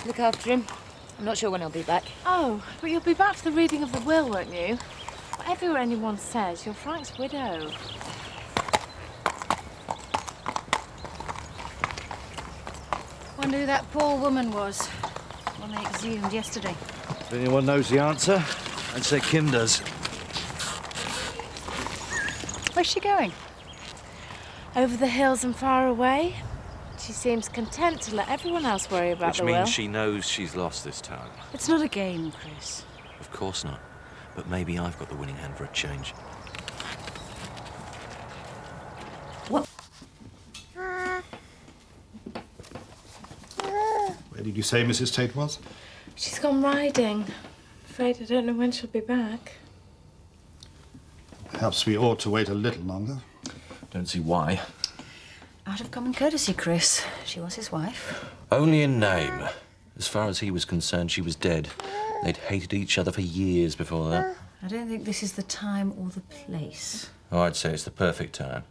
Look after him. I'm not sure when he'll be back. Oh, but you'll be back for the reading of the will, won't you? Whatever anyone says, you're Frank's widow. Wonder who that poor woman was. One they exhumed yesterday. If anyone knows the answer, I'd say Kim does. Where's she going? Over the hills and far away. She seems content to let everyone else worry about the will. Which means she knows she's lost this time. It's not a game, Chris. Of course not. But maybe I've got the winning hand for a change. What? Where did you say Mrs. Tate was? She's gone riding. Afraid I don't know when she'll be back. Perhaps we ought to wait a little longer. Don't see why. Out of common courtesy, Chris. She was his wife. Only in name. As far as he was concerned, she was dead. They'd hated each other for years before that. I don't think this is the time or the place. Oh, I'd say it's the perfect time.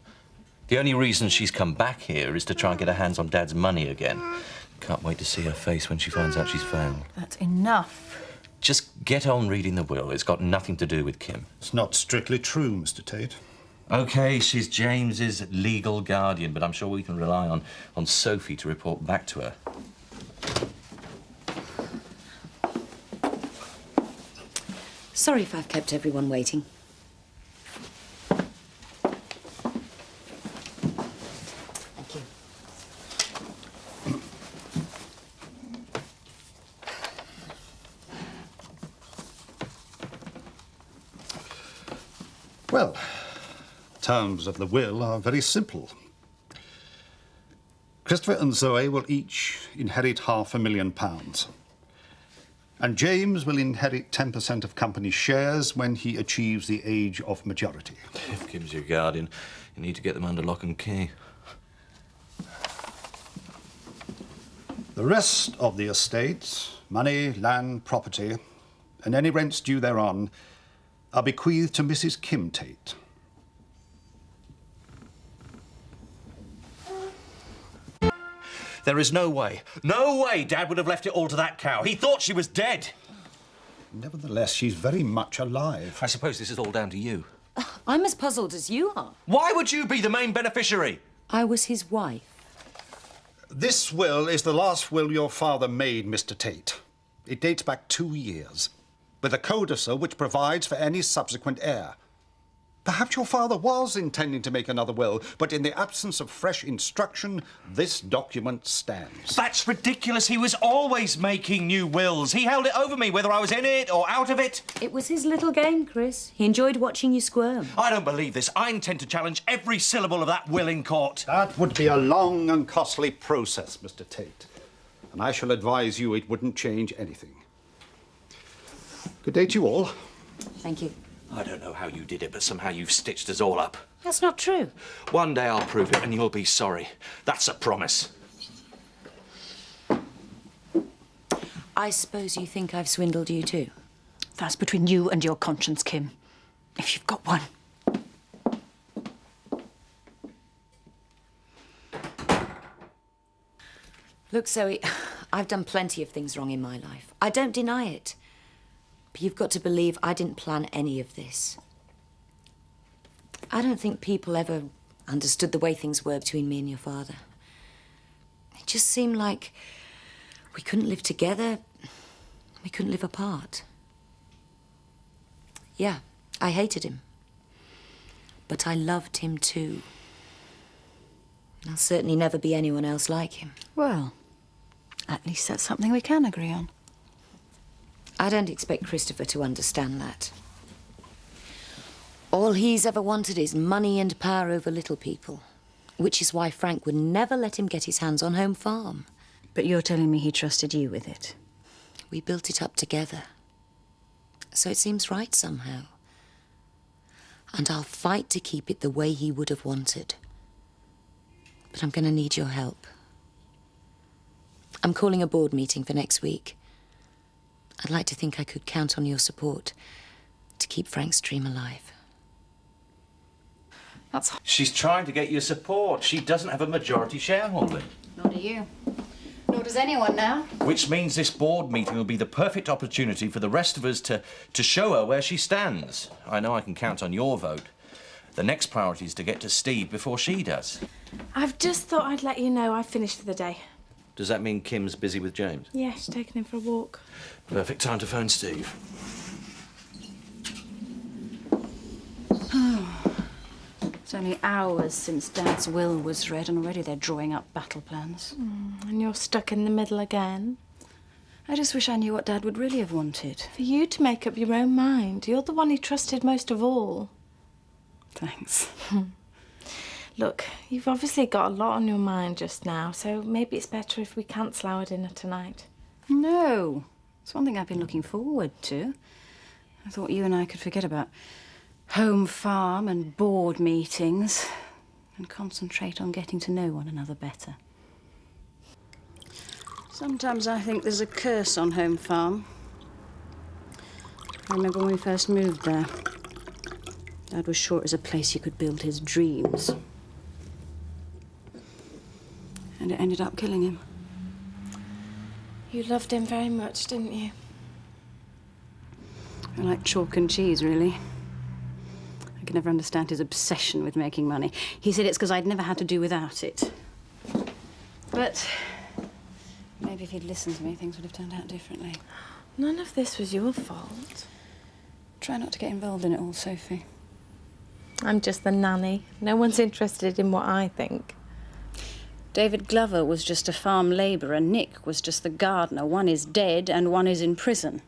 The only reason she's come back here is to try and get her hands on Dad's money again. Can't wait to see her face when she finds out she's failed. That's enough. Just get on reading the will. It's got nothing to do with Kim. It's not strictly true, Mr. Tate. OK, she's James's legal guardian, but I'm sure we can rely on Sophie to report back to her. Sorry if I've kept everyone waiting. Thank you. Well, terms of the will are very simple. Christopher and Zoe will each inherit £500,000. And James will inherit 10% of company shares when he achieves the age of majority. If Kim's your guardian, you need to get them under lock and key. The rest of the estate, money, land, property, and any rents due thereon, are bequeathed to Mrs. Kim Tate. There is no way Dad would have left it all to that cow. He thought she was dead. Nevertheless, she's very much alive. I suppose this is all down to you. I'm as puzzled as you are. Why would you be the main beneficiary? I was his wife. This will is the last will your father made, Mr. Tate. It dates back 2 years, with a codicil which provides for any subsequent heir. Perhaps your father was intending to make another will, but in the absence of fresh instruction, this document stands. That's ridiculous. He was always making new wills. He held it over me, whether I was in it or out of it. It was his little game, Chris. He enjoyed watching you squirm. I don't believe this. I intend to challenge every syllable of that will in court. That would be a long and costly process, Mr. Tate. And I shall advise you it wouldn't change anything. Good day to you all. Thank you. I don't know how you did it, but somehow you've stitched us all up. That's not true. One day I'll prove it and you'll be sorry. That's a promise. I suppose you think I've swindled you too? That's between you and your conscience, Kim. If you've got one. Look, Zoe, I've done plenty of things wrong in my life. I don't deny it. But you've got to believe I didn't plan any of this. I don't think people ever understood the way things were between me and your father. It just seemed like we couldn't live together, we couldn't live apart. Yeah, I hated him. But I loved him too. There'll certainly never be anyone else like him. Well, at least that's something we can agree on. I don't expect Christopher to understand that. All he's ever wanted is money and power over little people, which is why Frank would never let him get his hands on Home Farm. But you're telling me he trusted you with it? We built it up together. So it seems right somehow. And I'll fight to keep it the way he would have wanted. But I'm going to need your help. I'm calling a board meeting for next week. I'd like to think I could count on your support to keep Frank's dream alive. She's trying to get your support. She doesn't have a majority shareholding. Nor do you. Nor does anyone now. Which means this board meeting will be the perfect opportunity for the rest of us to show her where she stands. I know I can count on your vote. The next priority is to get to Steve before she does. I've just thought I'd let you know I've finished for the day. Does that mean Kim's busy with James? Yeah, she's taking him for a walk. Perfect time to phone Steve. It's only hours since Dad's will was read and already they're drawing up battle plans. And you're stuck in the middle again. I just wish I knew what Dad would really have wanted. For you to make up your own mind. You're the one he trusted most of all. Thanks. Look, you've obviously got a lot on your mind just now, so maybe it's better if we cancel our dinner tonight. No. It's one thing I've been looking forward to. I thought you and I could forget about home farm and board meetings and concentrate on getting to know one another better. Sometimes I think there's a curse on home farm. I remember when we first moved there. Dad was sure it was a place he could build his dreams. And it ended up killing him. You loved him very much, didn't you? I like chalk and cheese, really. I could never understand his obsession with making money. He said it's because I'd never had to do without it. But maybe if he'd listened to me, things would have turned out differently. None of this was your fault. Try not to get involved in it all, Sophie. I'm just the nanny. No one's interested in what I think. David Glover was just a farm labourer. Nick was just the gardener. One is dead and one is in prison.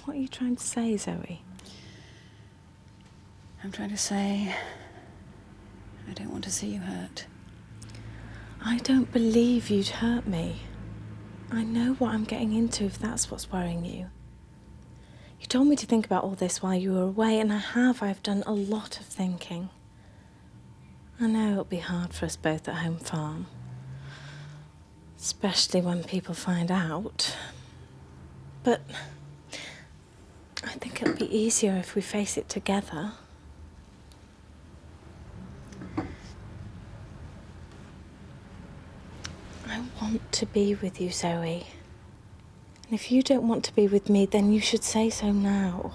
What are you trying to say, Zoe? I'm trying to say I don't want to see you hurt. I don't believe you'd hurt me. I know what I'm getting into if that's what's worrying you. You told me to think about all this while you were away, and I have. I've done a lot of thinking. I know it'll be hard for us both at home farm. Especially when people find out. But I think it'll be easier if we face it together. I want to be with you, Zoe. And if you don't want to be with me, then you should say so now.